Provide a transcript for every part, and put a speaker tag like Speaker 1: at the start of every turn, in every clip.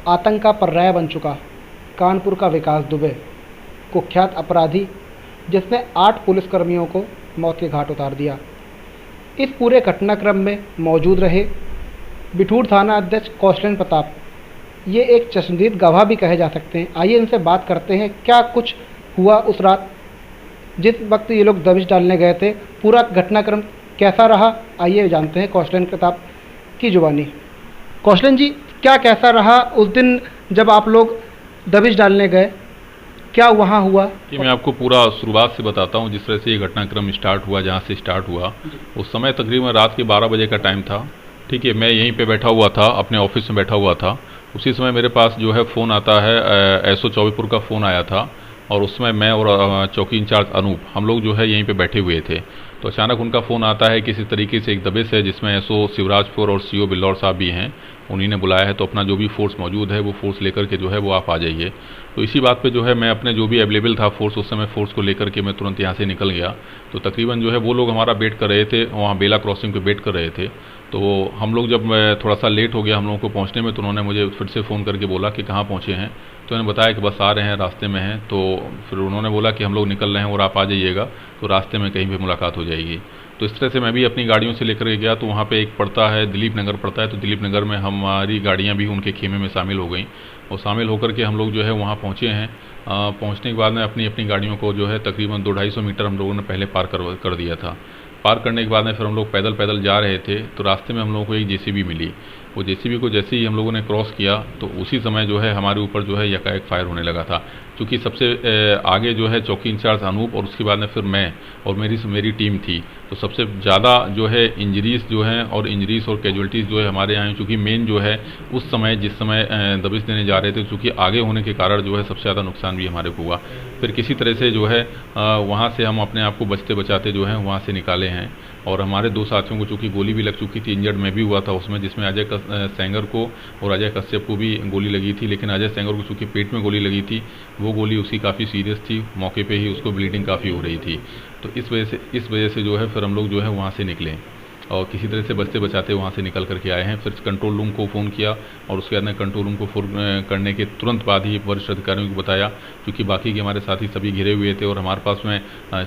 Speaker 1: आतंक का पर्याय बन चुका कानपुर का विकास दुबे, कुख्यात अपराधी जिसने 8 पुलिसकर्मियों को मौत के घाट उतार दिया। इस पूरे घटनाक्रम में मौजूद रहे बिठूर थाना अध्यक्ष कौशलेंद्र प्रताप, ये एक चश्मदीद गवाह भी कहे जा सकते हैं। आइए इनसे बात करते हैं क्या कुछ हुआ उस रात जिस वक्त ये लोग दबिश डालने गए थे, पूरा घटनाक्रम कैसा रहा, आइए जानते हैं कौशलेंद्र प्रताप की जुबानी। कौशलेंद्र जी, क्या कैसा रहा उस दिन जब आप लोग दबिश डालने गए, क्या वहाँ हुआ?
Speaker 2: कि मैं आपको पूरा शुरुआत से बताता हूँ। जिस तरह से ये घटनाक्रम स्टार्ट हुआ, जहाँ से स्टार्ट हुआ उस समय तकरीबन रात के 12 बजे का टाइम था। ठीक है, मैं यहीं पे बैठा हुआ था, अपने ऑफिस में बैठा हुआ था। उसी समय मेरे पास जो है फ़ोन आता है, एसओ चौबीपुर का फ़ोन आया था और उस समय मैं और चौकी इंचार्ज अनूप हम लोग जो है यहीं पे बैठे हुए थे। तो अचानक उनका फ़ोन आता है किसी तरीके से एक दबिश है जिसमें एसओ शिवराजपुर और सीओ बिल्लौर साहब भी हैं, उन्हीं ने बुलाया है। तो अपना जो भी फोर्स मौजूद है वो फोर्स लेकर के जो है वो आप आ जाइए। तो इसी बात पे जो है मैं अपने जो भी अवेलेबल था फोर्स, उस समय फोर्स को लेकर के मैं तुरंत यहाँ से निकल गया। तो तकरीबन जो है वो लोग हमारा वेट कर रहे थे, वहाँ बेला क्रॉसिंग पे वेट कर रहे थे। तो हम लोग जब थोड़ा सा लेट हो गया हम लोगों को पहुँचने में, तो उन्होंने मुझे फिर से फ़ोन करके बोला कि कहाँ पहुँचे हैं। तो उन्होंने बताया कि बस आ रहे हैं, रास्ते में हैं। तो फिर उन्होंने बोला कि हम लोग निकल रहे हैं और आप आ जाइएगा, तो रास्ते में कहीं भी मुलाकात हो जाएगी। तो इस तरह से मैं भी अपनी गाड़ियों से लेकर के गया। तो वहाँ पे एक पड़ता है दिलीप नगर पड़ता है, तो दिलीप नगर में हमारी गाड़ियाँ भी उनके खेमे में शामिल हो गई और शामिल होकर के हम लोग जो है वहाँ पहुँचे हैं। पहुँचने के बाद में अपनी अपनी गाड़ियों को जो है तकरीबन 200-250 मीटर हम लोगों ने पहले पार कर दिया था। पार करने के बाद में फिर हम लोग पैदल पैदल जा रहे थे। तो रास्ते में हम लोगों को एक जेसीबी मिली। वो जेसीबी को जैसे ही हम लोगों ने क्रॉस किया तो उसी समय जो है हमारे ऊपर जो है यकायक फायर होने लगा था। क्योंकि सबसे आगे जो है चौकी इंचार्ज अनूप और उसके बाद में फिर मैं और मेरी टीम थी। तो सबसे ज़्यादा जो है इंजरीज जो हैं और इंजरीज और कैजुअल्टीज़ जो है हमारे यहाँ, चूँकि मेन जो है उस समय जिस समय दबिश देने जा रहे थे, चूँकि आगे होने के कारण जो है सबसे ज़्यादा नुकसान भी हमारे को हुआ। फिर किसी तरह से जो है वहाँ से हम अपने आप को बचते बचाते जो है वहाँ से निकाले हैं। और हमारे 2 साथियों को चूँकि गोली भी लग चुकी थी, इंजर्ड मैं भी हुआ था उसमें, जिसमें अजय सेंगर को और अजय कश्यप को भी गोली लगी थी। लेकिन अजय सेंगर को चूँकि पेट में गोली लगी थी, वो गोली उसकी काफ़ी सीरियस थी, मौके पे ही उसको ब्लीडिंग काफ़ी हो रही थी। तो इस वजह से जो है फिर हम लोग जो है वहाँ से निकले और किसी तरह से बचते बचाते वहाँ से निकल करके आए हैं। फिर कंट्रोल रूम को फ़ोन किया और उसके बाद में कंट्रोल रूम को फ़ोन करने के तुरंत बाद ही वरिष्ठ अधिकारियों को बताया, क्योंकि बाकी के हमारे साथी सभी घिरे हुए थे और हमारे पास में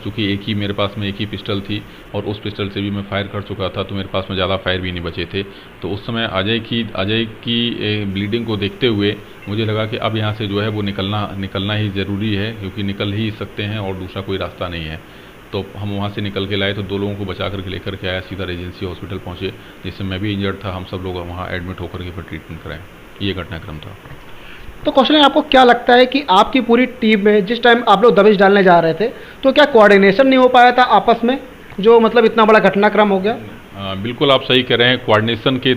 Speaker 2: चूँकि मेरे पास में एक ही पिस्टल थी और उस पिस्टल से भी मैं फायर कर चुका था, तो मेरे पास में ज़्यादा फायर भी नहीं बचे थे। तो उस समय अजय की ब्लीडिंग को देखते हुए मुझे लगा कि अब यहाँ से जो है वो निकलना ही ज़रूरी है, क्योंकि निकल ही सकते हैं और दूसरा कोई रास्ता नहीं है। तो हम वहाँ से निकल के लाए, तो 2 लोगों को बचा करके लेकर के आया, सीधा रेजेंसी हॉस्पिटल पहुँचे, जिससे मैं भी इंजर्ड था। हम सब लोग वहाँ एडमिट होकर के फिर ट्रीटमेंट कराएं। ये घटनाक्रम था।
Speaker 1: तो कौशलेंद्र, आपको क्या लगता है कि आपकी पूरी टीम में जिस टाइम आप लोग दबिश डालने जा रहे थे तो क्या कोऑर्डिनेशन नहीं हो पाया था आपस में, जो मतलब इतना बड़ा घटनाक्रम हो गया?
Speaker 2: बिल्कुल आप सही कह रहे हैं। कोऑर्डिनेशन के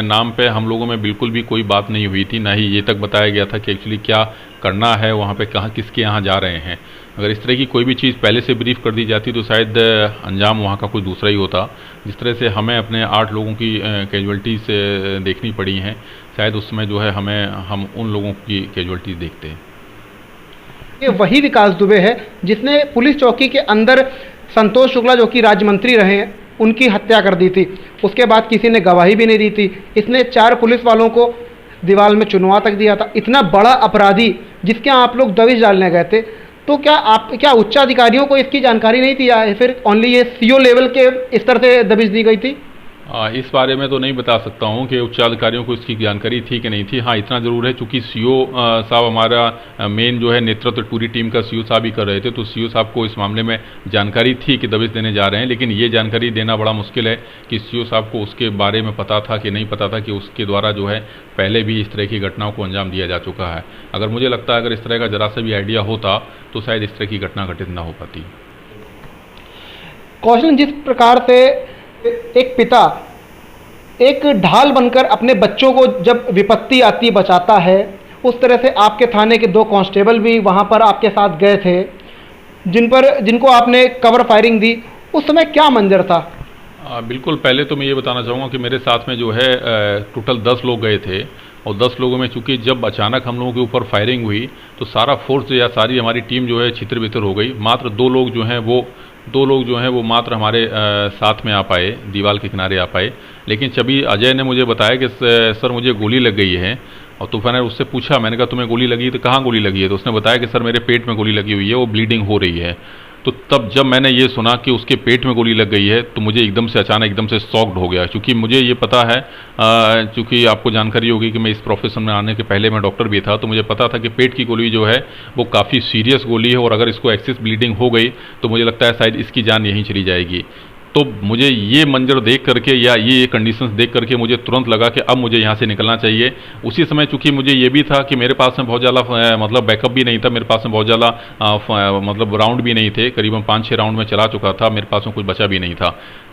Speaker 2: नाम पे हम लोगों में बिल्कुल भी कोई बात नहीं हुई थी, ना ही ये तक बताया गया था कि एक्चुअली क्या करना है, वहाँ पे कहाँ किसके यहाँ जा रहे हैं। अगर इस तरह की कोई भी चीज़ पहले से ब्रीफ कर दी जाती तो शायद अंजाम वहाँ का कोई दूसरा ही होता। जिस तरह से हमें अपने 8 लोगों की कैजुअल्टीज देखनी पड़ी हैं, शायद उस समय जो है हम उन लोगों की कैजुअल्टीज देखते हैं।
Speaker 1: ये वही विकास दुबे है जिसने पुलिस चौकी के अंदर संतोष शुक्ला, जो कि राज्य मंत्री रहे हैं, उनकी हत्या कर दी थी। उसके बाद किसी ने गवाही भी नहीं दी थी। इसने 4 पुलिस वालों को दीवार में चुनवा तक दिया था। इतना बड़ा अपराधी जिसके आप लोग दबिश डालने गए थे, तो क्या उच्चाधिकारियों को इसकी जानकारी नहीं थी या फिर ओनली ये सीओ लेवल के स्तर से दबिश दी गई थी?
Speaker 2: इस बारे में तो नहीं बता सकता हूं कि उच्चाधिकारियों को इसकी जानकारी थी कि नहीं थी। हाँ, इतना ज़रूर है, चूँकि सीओ साहब हमारा मेन जो है नेतृत्व पूरी टीम का सीओ साहब ही कर रहे थे, तो सीओ साहब को इस मामले में जानकारी थी कि दबिश देने जा रहे हैं। लेकिन ये जानकारी देना बड़ा मुश्किल है कि सीओ साहब को उसके बारे में पता था कि नहीं पता था कि उसके द्वारा जो है पहले भी इस तरह की घटनाओं को अंजाम दिया जा चुका है। अगर मुझे लगता है अगर इस तरह का जरा सा भी आइडिया होता तो शायद इस तरह की घटना घटित ना हो पाती।
Speaker 1: कौशल, जिस प्रकार से एक पिता एक ढाल बनकर अपने बच्चों को जब विपत्ति आती बचाता है, उस तरह से आपके थाने के 2 कांस्टेबल भी वहां पर आपके साथ गए थे, जिनको आपने कवर फायरिंग दी। उस समय क्या मंजर था?
Speaker 2: बिल्कुल, पहले तो मैं ये बताना चाहूँगा कि मेरे साथ में जो है टोटल 10 लोग गए थे और 10 लोगों में चूँकि जब अचानक हम लोगों के ऊपर फायरिंग हुई तो सारा फोर्स या सारी हमारी टीम जो है छितर बितर हो गई। मात्र 2 लोग जो हैं वो मात्र हमारे साथ में आ पाए, दीवार के किनारे आ पाए। लेकिन जब अजय ने मुझे बताया कि सर मुझे गोली लग गई है, और तो मैंने उससे पूछा, मैंने कहा तुम्हें गोली लगी है? तो कहाँ गोली लगी है? तो उसने बताया कि सर मेरे पेट में गोली लगी हुई है, वो ब्लीडिंग हो रही है। तो तब जब मैंने ये सुना कि उसके पेट में गोली लग गई है, तो मुझे एकदम से अचानक एकदम से शॉक्ड हो गया, क्योंकि मुझे ये पता है, क्योंकि आपको जानकारी होगी कि मैं इस प्रोफेशन में आने के पहले मैं डॉक्टर भी था, तो मुझे पता था कि पेट की गोली जो है वो काफ़ी सीरियस गोली है, और अगर इसको एक्सेस ब्लीडिंग हो गई तो मुझे लगता है शायद इसकी जान यहीं चली जाएगी। तो मुझे ये मंजर देख करके या ये कंडीशंस देख करके मुझे तुरंत लगा कि अब मुझे यहाँ से निकलना चाहिए। उसी समय चूंकि मुझे ये भी था कि मेरे पास में बहुत ज़्यादा मतलब बैकअप भी नहीं था, मेरे पास में बहुत ज़्यादा मतलब राउंड भी नहीं थे, करीबन 5-6 राउंड में चला चुका था, मेरे पास में कुछ बचा भी नहीं था।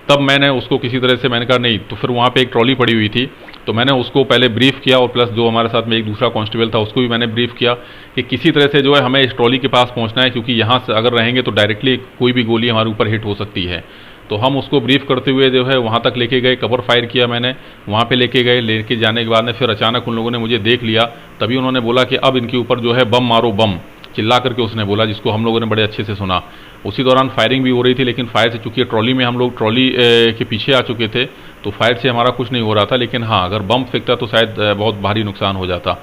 Speaker 2: तब मैंने उसको किसी तरह से मैंने कहा नहीं, तो फिर वहाँ पे एक ट्रॉली पड़ी हुई थी, तो मैंने उसको पहले ब्रीफ किया, और प्लस जो हमारे साथ में एक दूसरा कांस्टेबल था उसको भी मैंने ब्रीफ किया कि किसी तरह से जो है हमें इस ट्रॉली के पास पहुँचना है, क्योंकि यहाँ से अगर रहेंगे तो डायरेक्टली कोई भी गोली हमारे ऊपर हिट हो सकती है। तो हम उसको ब्रीफ करते हुए जो है वहाँ तक लेके गए, कवर फायर किया मैंने, वहाँ पे लेके गए, लेके जाने के बाद में फिर अचानक उन लोगों ने मुझे देख लिया, तभी उन्होंने बोला कि अब इनके ऊपर जो है बम मारो, बम चिल्ला करके उसने बोला, जिसको हम लोगों ने बड़े अच्छे से सुना। उसी दौरान फायरिंग भी हो रही थी, लेकिन फायर से चूंकि ट्रॉली में हम लोग ट्रॉली के पीछे आ चुके थे, तो फायर से हमारा कुछ नहीं हो रहा था, लेकिन हाँ अगर बम फेंकता तो शायद बहुत भारी नुकसान हो जाता।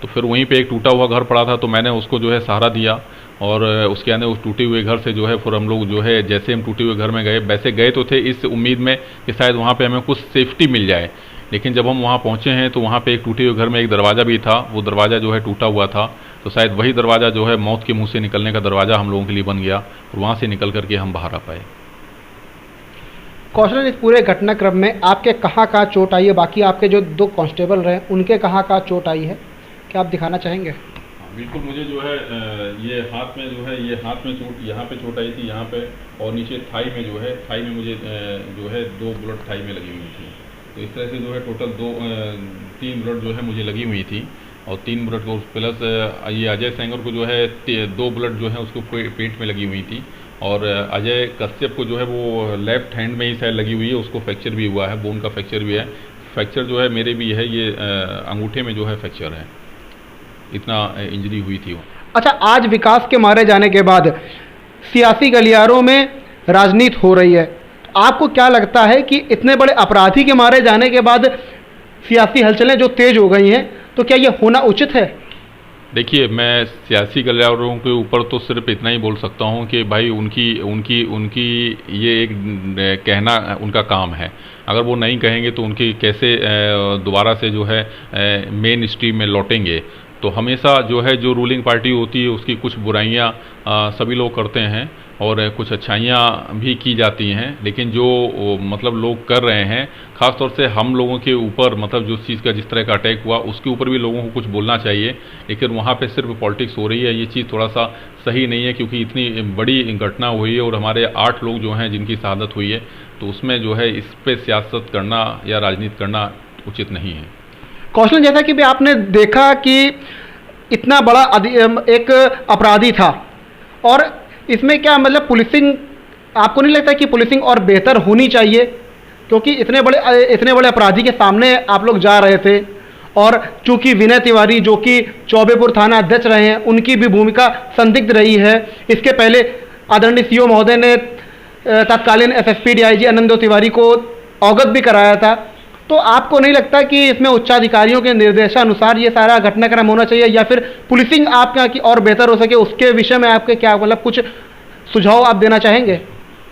Speaker 2: तो फिर वहीं पे एक टूटा हुआ घर पड़ा था, तो मैंने उसको जो है सहारा दिया, और उसके आने उस टूटे हुए घर से जो है फिर हम लोग जो है जैसे हम टूटे हुए घर में गए, वैसे गए तो थे इस उम्मीद में कि शायद वहाँ पे हमें कुछ सेफ्टी मिल जाए, लेकिन जब हम वहाँ पहुँचे हैं तो वहाँ पे एक टूटे हुए घर में एक दरवाज़ा भी था, वो दरवाज़ा जो है टूटा हुआ था, तो शायद वही दरवाज़ा जो है मौत के मुँह से निकलने का दरवाज़ा हम लोगों के लिए बन गया, और वहाँ से निकल करके हम बाहर आ पाए।
Speaker 1: कौशल, इस पूरे घटनाक्रम में आपके कहाँ कहाँ चोट आई है? बाकी आपके जो 2 कांस्टेबल रहे उनके कहाँ कहाँ चोट आई है, क्या आप दिखाना चाहेंगे?
Speaker 2: बिल्कुल, मुझे जो है ये हाथ में जो है, ये हाथ में चोट, यहाँ पे चोट आई थी यहाँ पे, और नीचे थाई में जो है, थाई में मुझे जो है 2 बुलेट थाई में लगी हुई थी। तो इस तरह से जो है टोटल 3 बुलेट जो है मुझे लगी हुई थी, और 3 बुलेट को प्लस ये अजय सेंगर को जो है 2 बुलेट जो है उसको पेट में लगी हुई थी, और अजय कश्यप को जो है वो लेफ्ट हैंड में ही शायद लगी हुई है, उसको फ्रैक्चर भी हुआ है, बोन का फ्रैक्चर भी है। फ्रैक्चर जो है मेरे भी है, ये अंगूठे में जो है फ्रैक्चर है, इतना इंजरी हुई थी वो।
Speaker 1: अच्छा, आज विकास के मारे जाने के बाद सियासी गलियारों में राजनीति हो रही है, आपको क्या लगता है कि इतने बड़े अपराधी के मारे जाने के बाद सियासी हलचलें जो तेज हो गई हैं, तो क्या ये होना उचित है?
Speaker 2: देखिए, मैं सियासी गलियारों के ऊपर तो सिर्फ इतना ही बोल सकता हूँ कि भाई उनकी उनकी उनकी ये एक कहना उनका काम है, अगर वो नहीं कहेंगे तो उनकी कैसे दोबारा से जो है मेन स्ट्रीम में लौटेंगे। तो हमेशा जो है जो रूलिंग पार्टी होती है उसकी कुछ बुराइयां सभी लोग करते हैं, और कुछ अच्छाइयाँ भी की जाती हैं, लेकिन जो मतलब लोग कर रहे हैं, ख़ास तौर से हम लोगों के ऊपर, मतलब जो चीज़ का जिस तरह का अटैक हुआ उसके ऊपर भी लोगों को कुछ बोलना चाहिए, लेकिन वहाँ पे सिर्फ पॉलिटिक्स हो रही है, ये चीज़ थोड़ा सा सही नहीं है, क्योंकि इतनी बड़ी घटना हुई है और हमारे 8 लोग जो हैं जिनकी शहादत हुई है, तो उसमें जो है इस पर सियासत करना या राजनीति करना उचित नहीं है।
Speaker 1: कौशल, जैसा कि भी आपने देखा कि इतना बड़ा एक अपराधी था, और इसमें क्या मतलब पुलिसिंग, आपको नहीं लगता कि पुलिसिंग और बेहतर होनी चाहिए? क्योंकि इतने बड़े अपराधी के सामने आप लोग जा रहे थे, और चूंकि विनय तिवारी जो कि चौबेपुर थाना अध्यक्ष रहे हैं, उनकी भी भूमिका संदिग्ध रही है। इसके पहले आदरणीय सीओ महोदय ने तत्कालीन एसएसपी डीआईजी आनंद तिवारी को अवगत भी कराया था। तो आपको नहीं लगता कि इसमें उच्चाधिकारियों के निर्देशानुसार ये सारा घटनाक्रम होना चाहिए, या फिर पुलिसिंग आपके यहाँ की और बेहतर हो सके, उसके विषय में आपके क्या मतलब कुछ सुझाव आप देना चाहेंगे?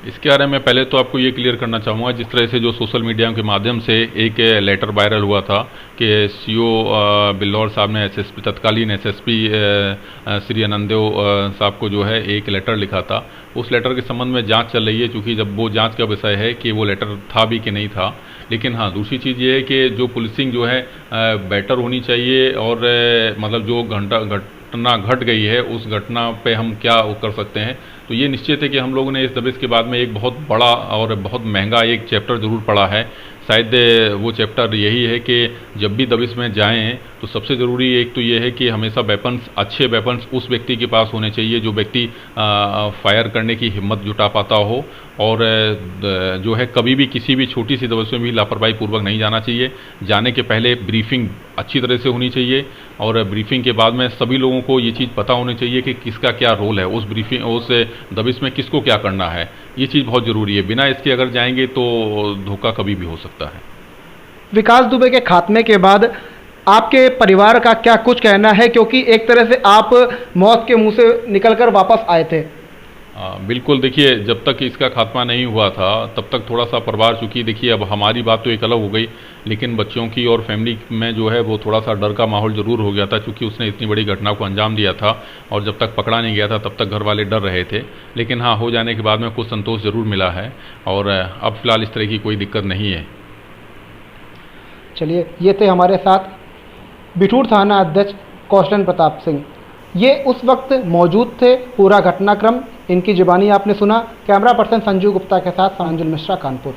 Speaker 2: इसके बारे में पहले तो आपको ये क्लियर करना चाहूँगा, जिस तरह से जो सोशल मीडिया के माध्यम से एक लेटर वायरल हुआ था कि सीओ बिल्लौर साहब ने एसएसपी तत्कालीन एसएसपी श्री आनंदेव साहब को जो है एक लेटर लिखा था, उस लेटर के संबंध में जांच चल रही है, क्योंकि जब वो जांच का विषय है कि वो लेटर था भी कि नहीं था। लेकिन हाँ, दूसरी चीज़ ये है कि जो पुलिसिंग जो है बेटर होनी चाहिए, और मतलब जो घटना घट गई है उस घटना पे हम क्या कर सकते हैं, तो ये निश्चित है कि हम लोगों ने इस दबिश के बाद में एक बहुत बड़ा और बहुत महंगा एक चैप्टर ज़रूर पढ़ा है। शायद वो चैप्टर यही है कि जब भी दबिश में जाएं तो सबसे ज़रूरी एक तो ये है कि हमेशा वेपन्स, अच्छे वेपन्स उस व्यक्ति के पास होने चाहिए जो व्यक्ति फायर करने की हिम्मत जुटा पाता हो, और जो है कभी भी किसी भी छोटी सी दबिश में भी लापरवाही पूर्वक नहीं जाना चाहिए। जाने के पहले ब्रीफिंग अच्छी तरह से होनी चाहिए, और ब्रीफिंग के बाद में सभी लोगों को ये चीज़ पता होनी चाहिए कि किसका क्या रोल है उस ब्रीफिंग, उस दबिश में किसको क्या करना है। ये चीज़ बहुत ज़रूरी है, बिना इसके अगर जाएंगे तो धोखा कभी भी हो सकता है।
Speaker 1: विकास दुबे के खात्मे के बाद आपके परिवार का क्या कुछ कहना है, क्योंकि एक तरह से आप मौत के मुंह से निकलकर वापस आए थे?
Speaker 2: बिल्कुल, देखिए जब तक इसका खात्मा नहीं हुआ था तब तक थोड़ा सा परिवार, चूँकि देखिए अब हमारी बात तो एक अलग हो गई, लेकिन बच्चों की और फैमिली में जो है वो थोड़ा सा डर का माहौल ज़रूर हो गया था, क्योंकि उसने इतनी बड़ी घटना को अंजाम दिया था और जब तक पकड़ा नहीं गया था तब तक घर वाले डर रहे थे। लेकिन हाँ, हो जाने के बाद में कुछ संतोष ज़रूर मिला है और अब फिलहाल इस तरह की कोई दिक्कत नहीं है।
Speaker 1: चलिए, ये थे हमारे साथ बिठूर थाना अध्यक्ष कौशलन प्रताप सिंह। ये उस वक्त मौजूद थे, पूरा घटनाक्रम इनकी जुबानी आपने सुना। कैमरा पर्सन संजू गुप्ता के साथ अंजुल मिश्रा, कानपुर।